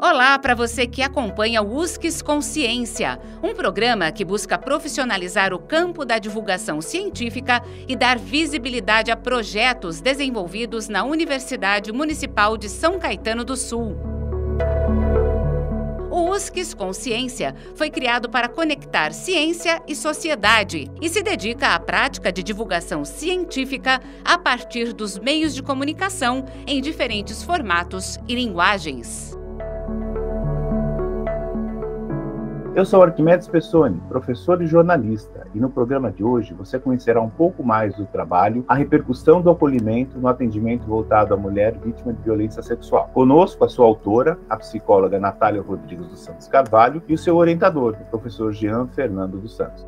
Olá para você que acompanha o USCS Consciência, um programa que busca profissionalizar o campo da divulgação científica e dar visibilidade a projetos desenvolvidos na Universidade Municipal de São Caetano do Sul. O USCS Consciência foi criado para conectar ciência e sociedade e se dedica à prática de divulgação científica a partir dos meios de comunicação em diferentes formatos e linguagens. Eu sou Arquimedes Pessoni, professor e jornalista, e no programa de hoje você conhecerá um pouco mais do trabalho, a repercussão do acolhimento no atendimento voltado à mulher vítima de violência sexual. Conosco a sua autora, a psicóloga Natália Rodrigues dos Santos Carvalho, e o seu orientador, o professor Jean Fernando dos Santos.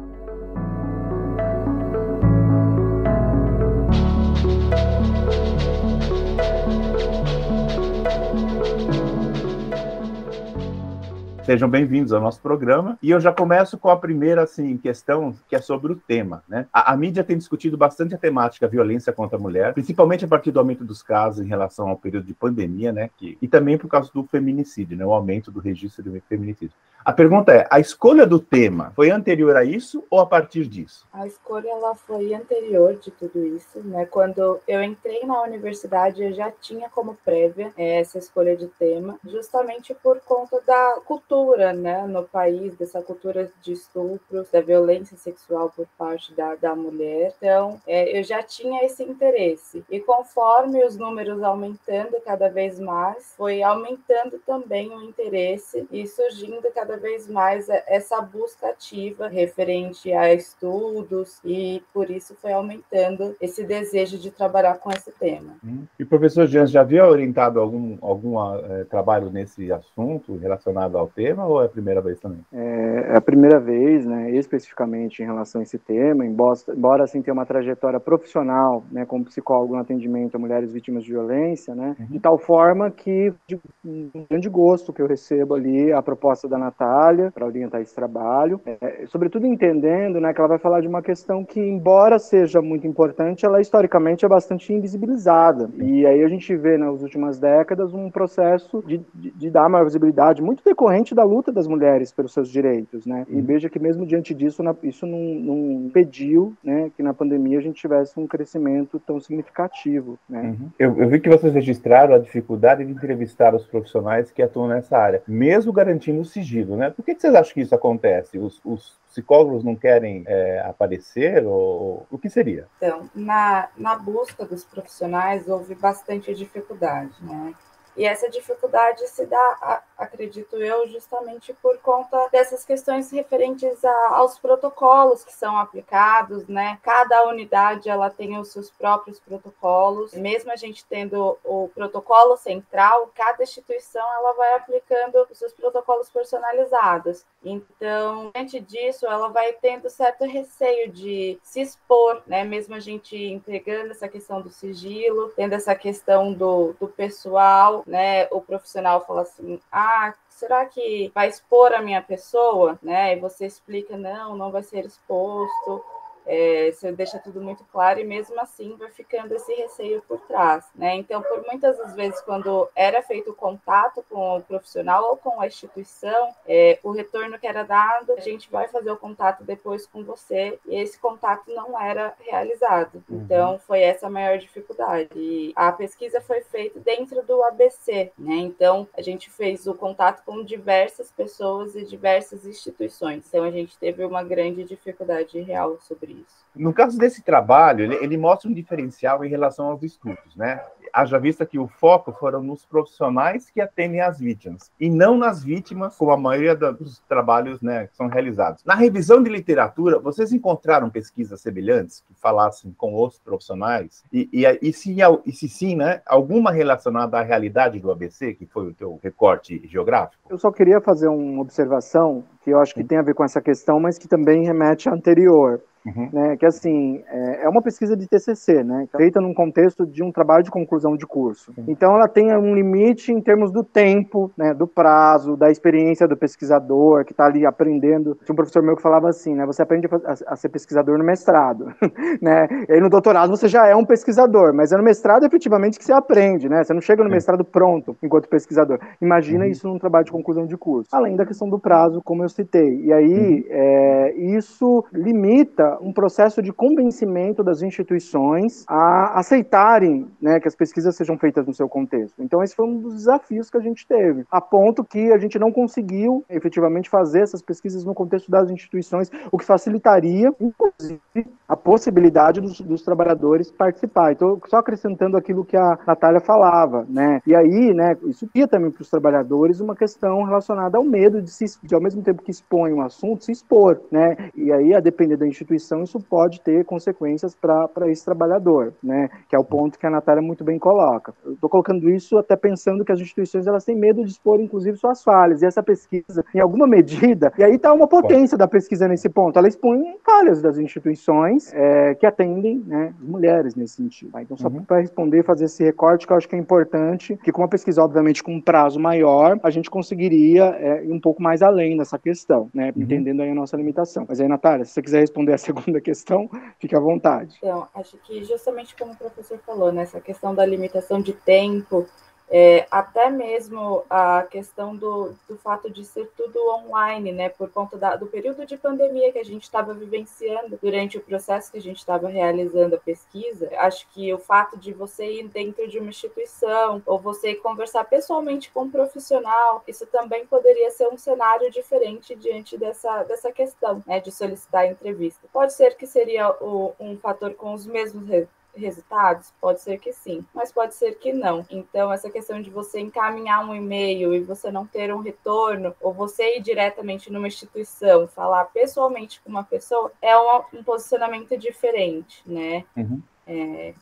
Sejam bem-vindos ao nosso programa. E eu já começo com a primeira questão, que é sobre o tema, né? A mídia tem discutido bastante a temática violência contra a mulher, principalmente a partir do aumento dos casos em relação ao período de pandemia, né? E também por causa do feminicídio, né? O aumento do registro de feminicídio. A pergunta é, a escolha do tema foi anterior a isso ou a partir disso? A escolha ela foi anterior de tudo isso, né? Quando eu entrei na universidade, eu já tinha como prévia essa escolha de tema, justamente por conta da cultura, né, no país, dessa cultura de estupros, da violência sexual por parte da mulher. Então, eu já tinha esse interesse. E conforme os números aumentando cada vez mais, foi aumentando também o interesse e surgindo cada vez mais essa busca ativa referente a estudos, e por isso foi aumentando esse desejo de trabalhar com esse tema. E o professor Jean já havia orientado algum trabalho nesse assunto relacionado ao tema, ou é a primeira vez também? É a primeira vez, né, especificamente em relação a esse tema, embora assim tenha uma trajetória profissional, né, como psicólogo no atendimento a mulheres vítimas de violência, né, de tal forma que de um grande gosto que eu recebo ali a proposta da Natália para orientar esse trabalho, sobretudo entendendo, né, que ela vai falar de uma questão que, embora seja muito importante, ela historicamente é bastante invisibilizada. E aí a gente vê nas últimas décadas um processo de dar maior visibilidade, muito decorrente da luta das mulheres pelos seus direitos, né? E veja que mesmo diante disso, isso não impediu, né, que na pandemia a gente tivesse um crescimento tão significativo, né? Eu vi que vocês registraram a dificuldade de entrevistar os profissionais que atuam nessa área, mesmo garantindo o sigilo, né? Por que vocês acham que isso acontece? Os psicólogos não querem aparecer? Ou o que seria? Então, na busca dos profissionais houve bastante dificuldade, né? E essa dificuldade se dá, acredito eu, justamente por conta dessas questões referentes aos protocolos que são aplicados, né? Cada unidade ela tem os seus próprios protocolos. Mesmo a gente tendo o protocolo central, cada instituição ela vai aplicando os seus protocolos personalizados. Então, diante disso, ela vai tendo certo receio de se expor, né? Mesmo a gente entregando essa questão do sigilo, tendo essa questão do pessoal, né? O profissional fala assim, será que vai expor a minha pessoa? Né? E você explica, não vai ser exposto. Você deixa tudo muito claro e mesmo assim vai ficando esse receio por trás, né? Então, por muitas das vezes, quando era feito o contato com o profissional ou com a instituição, o retorno que era dado, a gente vai fazer o contato depois com você, e esse contato não era realizado. Então, foi essa a maior dificuldade. E a pesquisa foi feita dentro do ABC, né? Então, a gente fez o contato com diversas pessoas e diversas instituições. Então, a gente teve uma grande dificuldade real sobre isso. No caso desse trabalho, ele mostra um diferencial em relação aos estudos, né? Haja vista que o foco foram nos profissionais que atendem as vítimas, e não nas vítimas, como a maioria dos trabalhos, né, que são realizados. Na revisão de literatura, vocês encontraram pesquisas semelhantes que falassem com outros profissionais? E se sim, né, alguma relacionada à realidade do ABC, que foi o teu recorte geográfico? Eu só queria fazer uma observação que eu acho que tem a ver com essa questão, mas que também remete à anterior. né, que assim, é uma pesquisa de TCC, né, feita num contexto de um trabalho de conclusão de curso. Então ela tem um limite em termos do tempo, né, do prazo, da experiência do pesquisador que está ali aprendendo. Tinha um professor meu que falava assim, né, você aprende a ser pesquisador no mestrado, né, e aí no doutorado você já é um pesquisador, mas é no mestrado efetivamente que você aprende, né, você não chega no mestrado pronto enquanto pesquisador. Imagina isso num trabalho de conclusão de curso. Além da questão do prazo, como eu citei. E aí, isso limita um processo de convencimento das instituições a aceitarem, né, que as pesquisas sejam feitas no seu contexto. Então, esse foi um dos desafios que a gente teve, a ponto que a gente não conseguiu efetivamente fazer essas pesquisas no contexto das instituições, o que facilitaria, inclusive, a possibilidade dos trabalhadores participar. Então, só acrescentando aquilo que a Natália falava, né? E aí, né, isso cria também para os trabalhadores uma questão relacionada ao medo de ao mesmo tempo que expõe um assunto, se expor, né? E aí, a depender da instituição, isso pode ter consequências para esse trabalhador, né? Que é o ponto que a Natália muito bem coloca. Eu estou colocando isso até pensando que as instituições elas têm medo de expor, inclusive, suas falhas. E essa pesquisa, em alguma medida, e aí está uma potência da pesquisa nesse ponto, ela expõe falhas das instituições que atendem, né, as mulheres nesse sentido. Tá? Então, só para responder, fazer esse recorte, que eu acho que é importante, que com uma pesquisa, obviamente, com um prazo maior, a gente conseguiria ir um pouco mais além dessa questão, né, entendendo aí a nossa limitação. Mas aí, Natália, se você quiser responder a segunda questão, fique à vontade. Então, acho que justamente como o professor falou, né, essa questão da limitação de tempo, até mesmo a questão do fato de ser tudo online, né, por conta do período de pandemia que a gente estava vivenciando durante o processo que a gente estava realizando a pesquisa. Acho que o fato de você ir dentro de uma instituição ou você ir conversar pessoalmente com um profissional, isso também poderia ser um cenário diferente diante dessa questão, né, de solicitar a entrevista. Pode ser que seria um fator com os mesmos resultados? Pode ser que sim, mas pode ser que não. Então, essa questão de você encaminhar um e-mail e você não ter um retorno, ou você ir diretamente numa instituição, falar pessoalmente com uma pessoa, é um posicionamento diferente, né?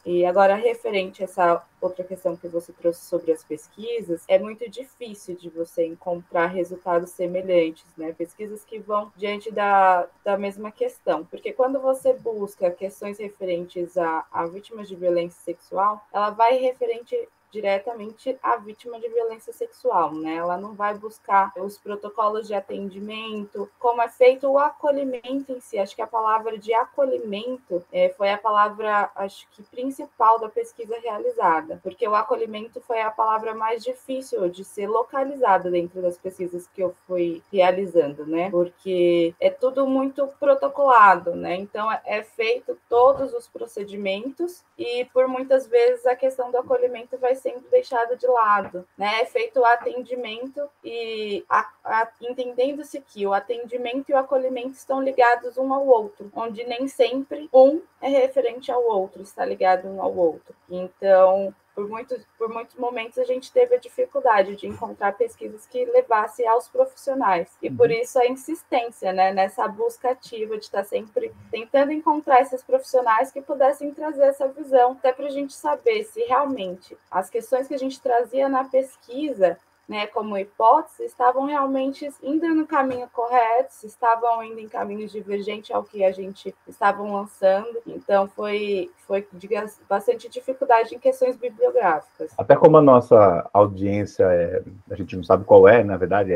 E agora, referente a essa outra questão que você trouxe sobre as pesquisas, é muito difícil de você encontrar resultados semelhantes, né? Pesquisas que vão diante da mesma questão. Porque quando você busca questões referentes a vítimas de violência sexual, ela vai referente diretamente à vítima de violência sexual, né? Ela não vai buscar os protocolos de atendimento, como é feito o acolhimento em si. Acho que a palavra de acolhimento foi a palavra, acho que principal da pesquisa realizada, porque o acolhimento foi a palavra mais difícil de ser localizada dentro das pesquisas que eu fui realizando, né? Porque é tudo muito protocolado, né? Então é feito todos os procedimentos e por muitas vezes a questão do acolhimento vai sendo deixado de lado, né? É feito o atendimento e entendendo-se que o atendimento e o acolhimento estão ligados um ao outro, onde nem sempre um é referente ao outro, está ligado um ao outro. Então, por muitos momentos a gente teve a dificuldade de encontrar pesquisas que levassem aos profissionais. E por isso a insistência, né, nessa busca ativa de estar sempre tentando encontrar esses profissionais que pudessem trazer essa visão, até para a gente saber se realmente as questões que a gente trazia na pesquisa, né, como hipótese, estavam realmente indo no caminho correto, se estavam indo em caminhos divergentes ao que a gente estava lançando. Então, foi bastante dificuldade em questões bibliográficas. Até como a nossa audiência, a gente não sabe qual na verdade,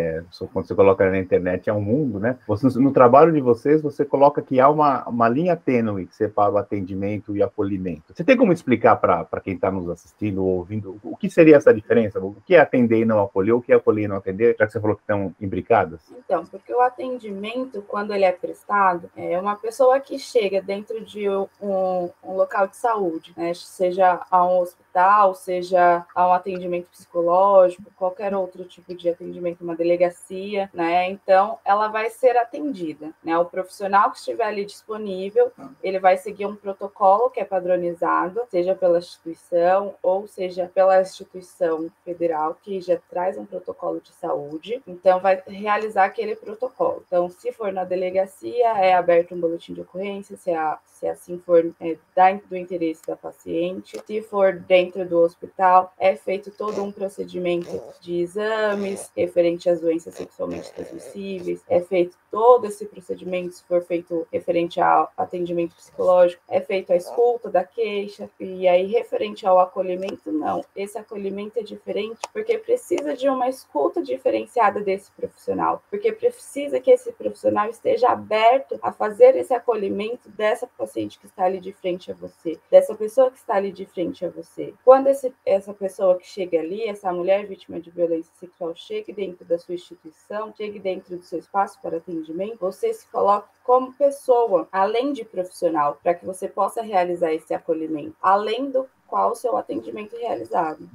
quando você coloca na internet, é um mundo, né? No trabalho de vocês, você coloca que há uma linha tênue que separa o atendimento e o acolhimento. Você tem como explicar para quem está nos assistindo ou ouvindo o que seria essa diferença? O que é atender e não acolher? O que é acolher e não atender? Já que você falou que estão imbricadas. Então, porque o atendimento, quando ele é prestado, é uma pessoa que chega dentro de um local de saúde, né? Seja a um hospital, seja a um atendimento psicológico, qualquer outro tipo de atendimento, uma delegacia, né? Então, ela vai ser atendida, né? O profissional que estiver ali disponível, ele vai seguir um protocolo que é padronizado, seja pela instituição ou seja pela instituição federal, que já traz faz um protocolo de saúde, então vai realizar aquele protocolo. Então, se for na delegacia, é aberto um boletim de ocorrência, se assim for do interesse da paciente. Se for dentro do hospital, é feito todo um procedimento de exames referente às doenças sexualmente transmissíveis, é feito todo esse procedimento, se for feito referente ao atendimento psicológico, é feito a escuta da queixa, e aí referente ao acolhimento, não. Esse acolhimento é diferente porque precisa de uma escuta diferenciada desse profissional, porque precisa que esse profissional esteja aberto a fazer esse acolhimento dessa paciente que está ali de frente a você, dessa pessoa que está ali de frente a você. Quando essa pessoa que chega ali, essa mulher vítima de violência sexual, chegue dentro da sua instituição, chegue dentro do seu espaço para atendimento, você se coloca como pessoa, além de profissional, para que você possa realizar esse acolhimento, além do qual o seu atendimento é realizado.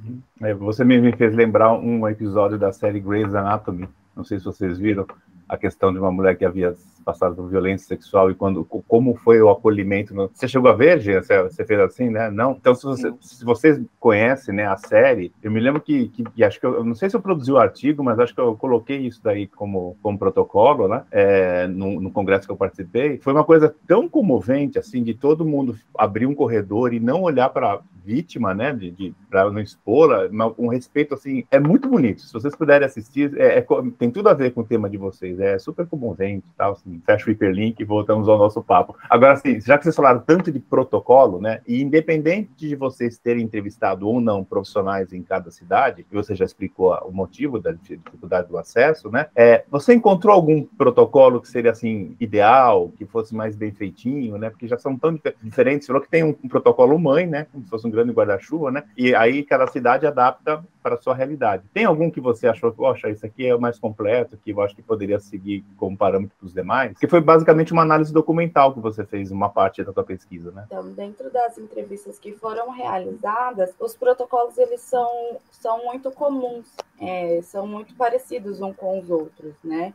Você me fez lembrar um episódio da série Grey's Anatomy, não sei se vocês viram, a questão de uma mulher que havia passado por violência sexual e como foi o acolhimento. Você chegou a ver, Gia? Você fez assim, né? Não? Então, se vocês conhecem, né, a série, eu me lembro que acho que eu não sei se eu produzi o artigo, mas acho que eu coloquei isso daí como protocolo, né? No congresso que eu participei. Foi uma coisa tão comovente, assim, de todo mundo abrir um corredor e não olhar para vítima, né, para não expor-la, um respeito, assim, é muito bonito. Se vocês puderem assistir, tem tudo a ver com o tema de vocês, é super comovente e tal, assim, fecha o hiperlink e voltamos ao nosso papo. Agora, assim, já que vocês falaram tanto de protocolo, né, e independente de vocês terem entrevistado ou não profissionais em cada cidade, e você já explicou o motivo da dificuldade do acesso, né, você encontrou algum protocolo que seria, assim, ideal, que fosse mais bem feitinho, né, porque já são tão diferentes. Você falou que tem um protocolo mãe, né, como se fosse um grande guarda-chuva, né? E aí cada cidade adapta para a sua realidade. Tem algum que você achou, poxa, isso aqui é o mais completo, que eu acho que poderia seguir como parâmetro para os demais? Que foi basicamente uma análise documental que você fez, uma parte da sua pesquisa, né? Então, dentro das entrevistas que foram realizadas, os protocolos, eles são muito comuns, são muito parecidos uns com os outros, né?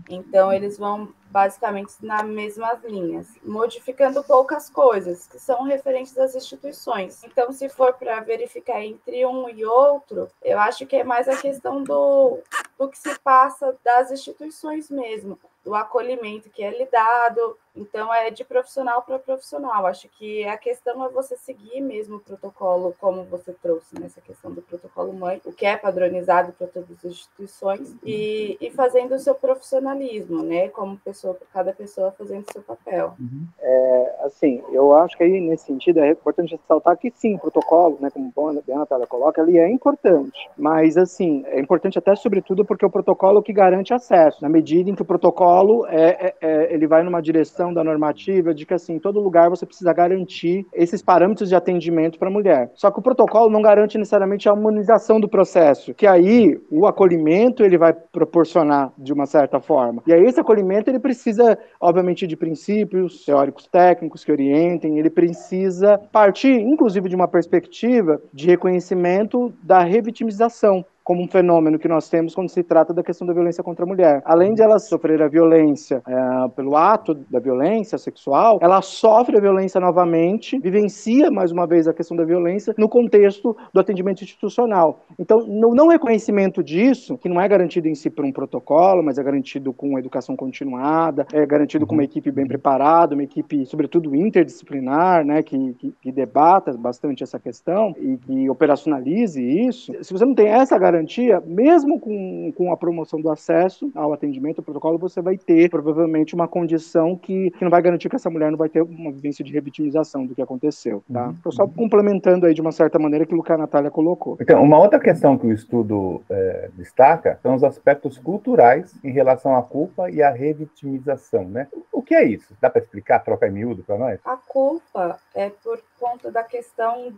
Então, eles vão basicamente nas mesmas linhas, modificando poucas coisas que são referentes às instituições. Então, se for para verificar entre um e outro, eu acho que é mais a questão do que se passa das instituições mesmo, do acolhimento que é lidado. Então, é de profissional para profissional. Acho que a questão é você seguir mesmo o protocolo, como você trouxe nessa questão do protocolo mãe, o que é padronizado para todas as instituições, e fazendo o seu profissionalismo, né? Como cada pessoa fazendo o seu papel. Assim, eu acho que aí, nesse sentido, é importante ressaltar que sim, o protocolo, né, como a Natália coloca, ele é importante. Mas, assim, é importante até, sobretudo, porque é o protocolo que garante acesso, na medida em que o protocolo ele vai numa direção da normativa de que, assim, em todo lugar você precisa garantir esses parâmetros de atendimento para a mulher. Só que o protocolo não garante necessariamente a humanização do processo, que aí o acolhimento ele vai proporcionar de uma certa forma. E aí esse acolhimento ele precisa, obviamente, de princípios teóricos técnicos que orientem, ele precisa partir, inclusive, de uma perspectiva de reconhecimento da revitimização como um fenômeno que nós temos quando se trata da questão da violência contra a mulher. Além de ela sofrer a violência pelo ato da violência sexual, ela sofre a violência novamente, vivencia mais uma vez a questão da violência no contexto do atendimento institucional. Então, não reconhecimento disso, que não é garantido em si por um protocolo, mas é garantido com educação continuada, é garantido com uma equipe bem preparada, uma equipe, sobretudo, interdisciplinar, né, que debata bastante essa questão e que operacionalize isso. Se você não tem essa garantia, mesmo com a promoção do acesso ao atendimento, ao protocolo, você vai ter, provavelmente, uma condição que não vai garantir que essa mulher não vai ter uma vivência de revitimização do que aconteceu, tá? Estou só complementando aí, de uma certa maneira, aquilo que a Natália colocou. Então, uma outra questão que o estudo destaca são os aspectos culturais em relação à culpa e à revitimização, né? O que é isso? Dá para explicar, trocar em miúdo para nós? A culpa é por conta da questão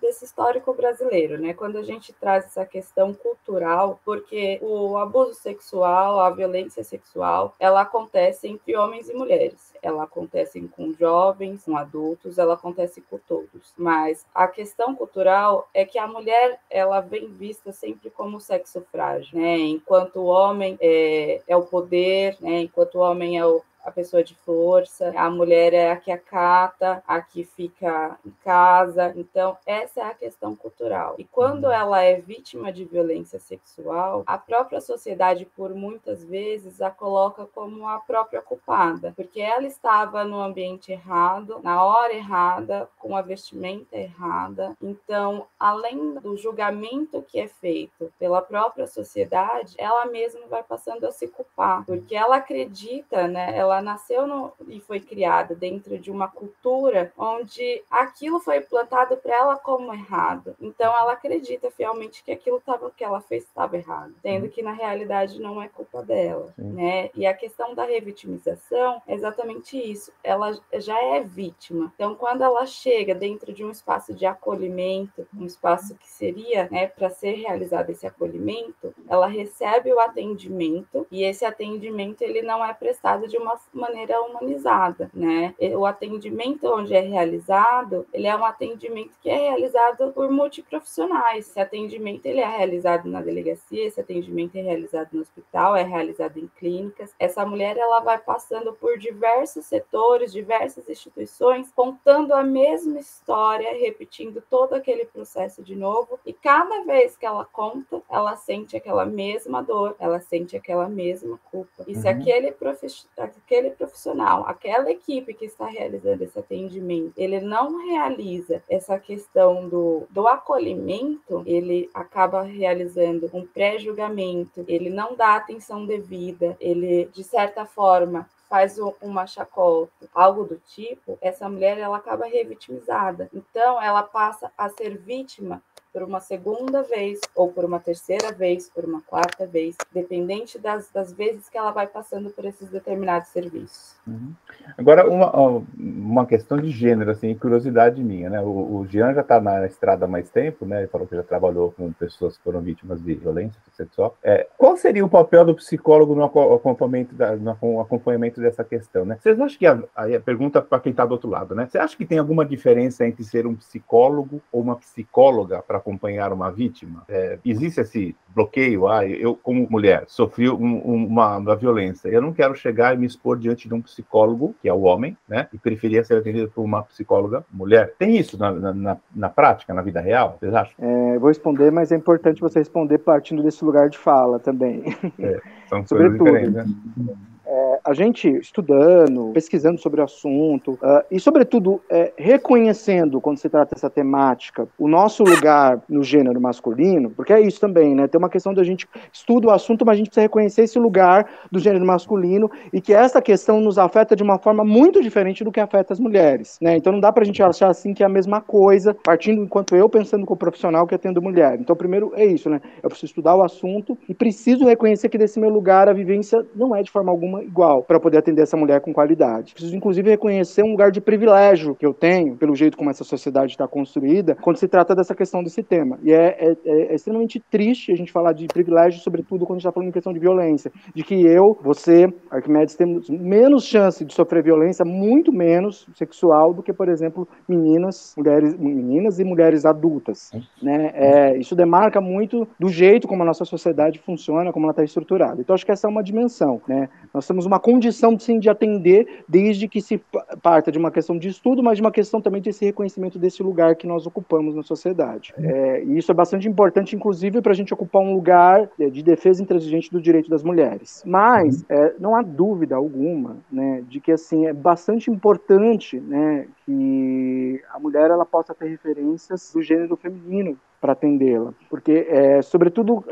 desse histórico brasileiro, né? Quando a gente traz essa questão cultural, porque o abuso sexual, a violência sexual, ela acontece entre homens e mulheres. Ela acontece com jovens, com adultos, ela acontece com todos. Mas a questão cultural é que a mulher, ela vem vista sempre como sexo frágil, né? Enquanto o homem é o poder, né? Enquanto o homem é a pessoa de força, a mulher é a que acata, a que fica em casa. Então, essa é a questão cultural. E quando ela é vítima de violência sexual, a própria sociedade, por muitas vezes, a coloca como a própria culpada, porque ela estava no ambiente errado, na hora errada, com a vestimenta errada. Então, além do julgamento que é feito pela própria sociedade, ela mesma vai passando a se culpar, porque ela acredita, né? Ela nasceu e foi criada dentro de uma cultura onde aquilo foi plantado para ela como errado. Então, ela acredita fielmente que aquilo que ela fez estava errado, sendo que na realidade não é culpa dela, né? E a questão da revitimização é exatamente isso. Ela já é vítima. Então, quando ela chega dentro de um espaço de acolhimento, um espaço que seria, né, para ser realizado esse acolhimento, ela recebe o atendimento, e esse atendimento ele não é prestado de uma maneira humanizada, né? O atendimento onde é realizado, ele é um atendimento que é realizado por multiprofissionais. Esse atendimento ele é realizado na delegacia, esse atendimento é realizado no hospital, é realizado em clínicas. Essa mulher ela vai passando por diversos setores, diversas instituições, contando a mesma história, repetindo todo aquele processo de novo, e cada vez que ela conta, ela sente aquela mesma dor, ela sente aquela mesma culpa. E se aquele profissional, aquela equipe que está realizando esse atendimento, ele não realiza essa questão do acolhimento, ele acaba realizando um pré-julgamento, ele não dá atenção devida, ele, de certa forma, faz uma chacota, algo do tipo, essa mulher ela acaba revitimizada. Então, ela passa a ser vítima por uma segunda vez, ou por uma terceira vez, por uma quarta vez, dependente das vezes que ela vai passando por esses determinados serviços. Agora, uma questão de gênero, assim, curiosidade minha, né? O Jean já está na estrada há mais tempo, né? Ele falou que já trabalhou com pessoas que foram vítimas de violência sexual. Qual seria o papel do psicólogo no acompanhamento dessa questão, né? Vocês acham que a pergunta para quem está do outro lado, né? Você acha que tem alguma diferença entre ser um psicólogo ou uma psicóloga para acompanhar uma vítima? Existe esse bloqueio? Eu, como mulher, sofri uma violência. Eu não quero chegar e me expor diante de um psicólogo, que é o homem, né? E preferia ser atendido por uma psicóloga mulher. Tem isso na prática, na vida real? Vocês acham? Vou responder, mas é importante você responder partindo desse lugar de fala também. São coisas diferentes, né? A gente estudando, pesquisando sobre o assunto e, sobretudo, reconhecendo, quando se trata dessa temática, o nosso lugar no gênero masculino, porque é isso também, né? Tem uma questão da gente estuda o assunto, mas a gente precisa reconhecer esse lugar do gênero masculino e que essa questão nos afeta de uma forma muito diferente do que afeta as mulheres, né? Então não dá pra gente achar assim que é a mesma coisa, partindo enquanto eu pensando como profissional que atendo mulher. Então, primeiro é isso, né? Eu preciso estudar o assunto e preciso reconhecer que desse meu lugar a vivência não é de forma alguma igual para poder atender essa mulher com qualidade. Preciso, inclusive, reconhecer um lugar de privilégio que eu tenho, pelo jeito como essa sociedade está construída, quando se trata dessa questão desse tema. E é extremamente triste a gente falar de privilégio, sobretudo quando a gente está falando em questão de violência, de que você, Arquimedes, temos menos chance de sofrer violência, muito menos sexual, do que, por exemplo, meninas e mulheres adultas, né? Isso demarca muito do jeito como a nossa sociedade funciona, como ela está estruturada. Então, acho que essa é uma dimensão, né? Nós temos uma condição, sim, de atender, desde que se parta de uma questão de estudo, mas de uma questão também desse reconhecimento desse lugar que nós ocupamos na sociedade. E isso é bastante importante, inclusive, para a gente ocupar um lugar de defesa intransigente do direito das mulheres. Mas não há dúvida alguma, né, de que assim, é bastante importante, né, que a mulher ela possa ter referências do gênero feminino para atendê-la, porque, sobretudo,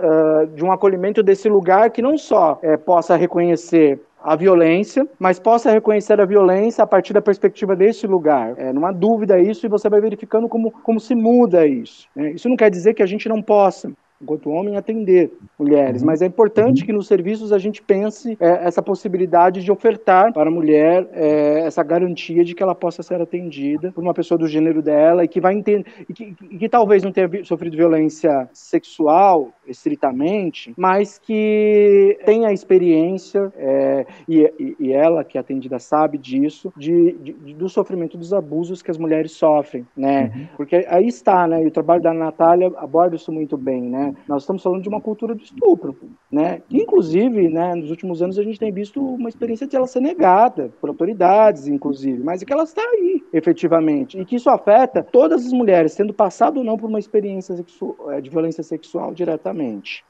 de um acolhimento desse lugar que não só possa reconhecer a violência, mas possa reconhecer a violência a partir da perspectiva desse lugar. Não há dúvida isso, e você vai verificando como se muda isso, né? Isso não quer dizer que a gente não possa, enquanto homem, atender mulheres, mas é importante que nos serviços a gente pense essa possibilidade de ofertar para a mulher essa garantia de que ela possa ser atendida por uma pessoa do gênero dela e que vai entender, e que talvez não tenha sofrido violência sexual estritamente, mas que tenha a experiência, e ela que é atendida sabe disso, do sofrimento dos abusos que as mulheres sofrem, né? Porque aí está, né? E o trabalho da Natália aborda isso muito bem, né? né? Nós estamos falando de uma cultura do estupro, né? Inclusive, né, nos últimos anos a gente tem visto uma experiência de ela ser negada por autoridades, inclusive, mas é que ela está aí, efetivamente, e que isso afeta todas as mulheres, tendo passado ou não por uma experiência de violência sexual diretamente.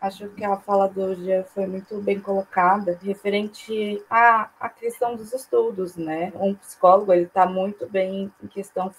Acho que a fala do Jean foi muito bem colocada, referente à questão dos estudos, né? Um psicólogo, ele está muito bem em questão de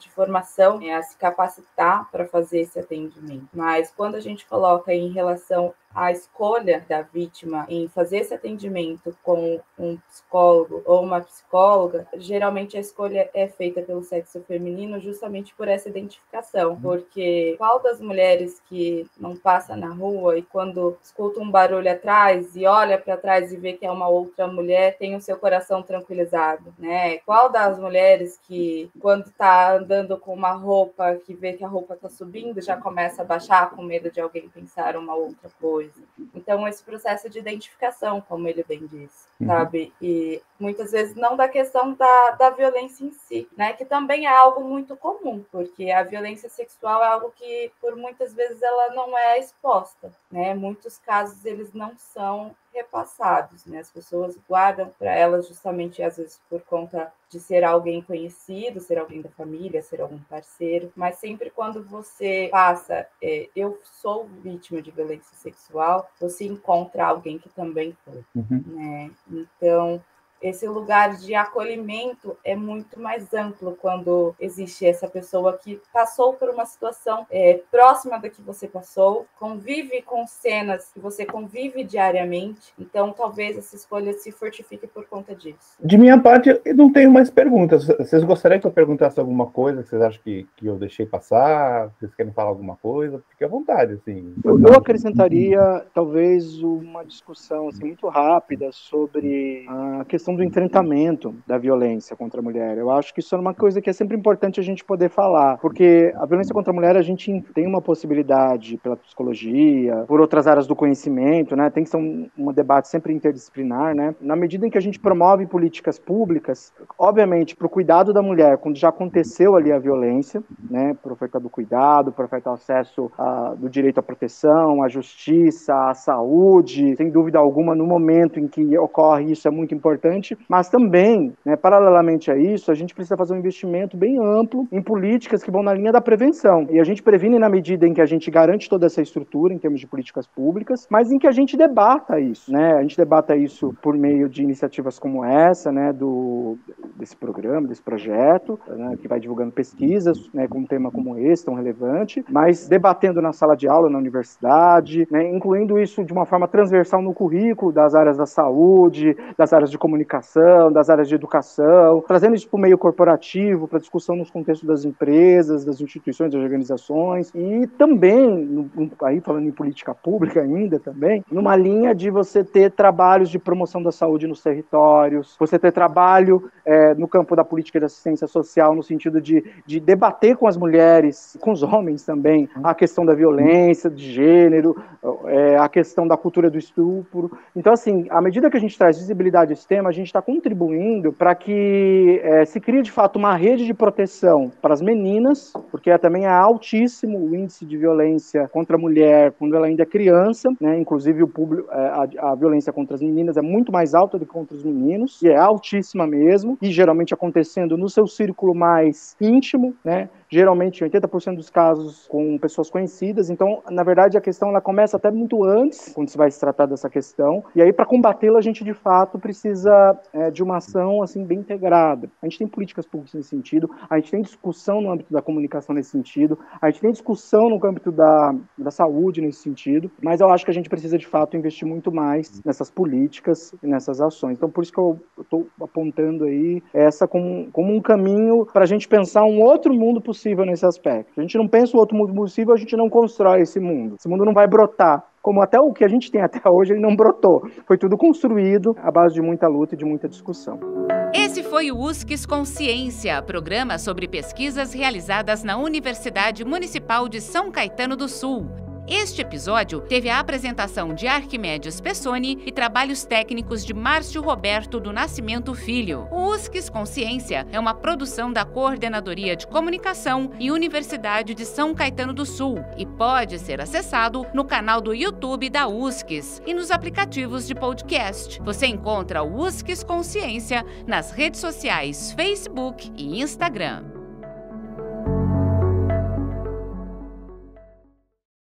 formação, a se capacitar para fazer esse atendimento. Mas quando a gente coloca em relação à escolha da vítima em fazer esse atendimento com um psicólogo ou uma psicóloga, geralmente a escolha é feita pelo sexo feminino justamente por essa identificação, porque qual das mulheres que não passa na rua e quando escuta um barulho atrás e olha para trás e vê que é uma outra mulher, tem o seu coração tranquilizado, né? Qual das mulheres que quando está andando com uma roupa, que vê que a roupa está subindo, já começa a baixar com medo de alguém pensar uma outra coisa? Então, esse processo de identificação, como ele bem disse, sabe? E muitas vezes não da questão da violência em si, né? Que também é algo muito comum, porque a violência sexual é algo que, por muitas vezes, ela não é exposta, né? Muitos casos, eles não são repassados, né? As pessoas guardam para elas justamente, às vezes, por conta de ser alguém conhecido, ser alguém da família, ser algum parceiro, mas sempre quando você passa, eu sou vítima de violência sexual, você encontra alguém que também foi, né? Então, esse lugar de acolhimento é muito mais amplo quando existe essa pessoa que passou por uma situação próxima da que você passou, convive com cenas que você convive diariamente, então talvez essa escolha se fortifique por conta disso. De minha parte, eu não tenho mais perguntas. Vocês gostariam que eu perguntasse alguma coisa que vocês acham que eu deixei passar? Vocês querem falar alguma coisa? Fique à vontade, assim. Eu acrescentaria, talvez, uma discussão assim, muito rápida sobre a questão do enfrentamento da violência contra a mulher. Eu acho que isso é uma coisa que é sempre importante a gente poder falar, porque a violência contra a mulher a gente tem uma possibilidade pela psicologia, por outras áreas do conhecimento, né? Tem que ser um debate sempre interdisciplinar, né? Na medida em que a gente promove políticas públicas, obviamente, para o cuidado da mulher, quando já aconteceu ali a violência, né? Para oferta do cuidado, para ofertar acesso do direito à proteção, à justiça, à saúde, sem dúvida alguma, no momento em que ocorre isso é muito importante, mas também, né, paralelamente a isso, a gente precisa fazer um investimento bem amplo em políticas que vão na linha da prevenção. E a gente previne na medida em que a gente garante toda essa estrutura em termos de políticas públicas, mas em que a gente debata isso, né? A gente debata isso por meio de iniciativas como essa, né, desse programa, desse projeto, né, que vai divulgando pesquisas, né, com um tema como esse, tão relevante, mas debatendo na sala de aula, na universidade, né, incluindo isso de uma forma transversal no currículo das áreas da saúde, das áreas de comunicação, das áreas de educação, trazendo isso para o meio corporativo, para discussão nos contextos das empresas, das instituições, das organizações, e também, aí falando em política pública ainda também, numa linha de você ter trabalhos de promoção da saúde nos territórios, você ter trabalho no campo da política de assistência social, no sentido de debater com as mulheres, com os homens também, a questão da violência de gênero, a questão da cultura do estupro. Então, assim, à medida que a gente traz visibilidade a esse tema, a gente está contribuindo para que se crie, de fato, uma rede de proteção para as meninas, porque também é altíssimo o índice de violência contra a mulher quando ela ainda é criança, né? Inclusive a violência contra as meninas é muito mais alta do que contra os meninos, e é altíssima mesmo, e geralmente acontecendo no seu círculo mais íntimo, né? Geralmente 80% dos casos com pessoas conhecidas. Então, na verdade, a questão ela começa até muito antes, quando se vai se tratar dessa questão, e aí para combatê-la a gente de fato precisa de uma ação assim bem integrada. A gente tem políticas públicas nesse sentido, a gente tem discussão no âmbito da comunicação nesse sentido, a gente tem discussão no âmbito da saúde nesse sentido, mas eu acho que a gente precisa de fato investir muito mais nessas políticas e nessas ações. Então, por isso que eu estou apontando aí essa como um caminho para a gente pensar um outro mundo possível nesse aspecto. Se a gente não pensa o outro mundo possível, a gente não constrói esse mundo. Esse mundo não vai brotar. Como até o que a gente tem até hoje, ele não brotou. Foi tudo construído à base de muita luta e de muita discussão. Esse foi o USCS Consciência, programa sobre pesquisas realizadas na Universidade Municipal de São Caetano do Sul. Este episódio teve a apresentação de Arquimedes Pessoni e trabalhos técnicos de Márcio Roberto do Nascimento Filho. O USCS Consciência é uma produção da Coordenadoria de Comunicação e Universidade de São Caetano do Sul e pode ser acessado no canal do YouTube da USCS e nos aplicativos de podcast. Você encontra o USCS Consciência nas redes sociais Facebook e Instagram.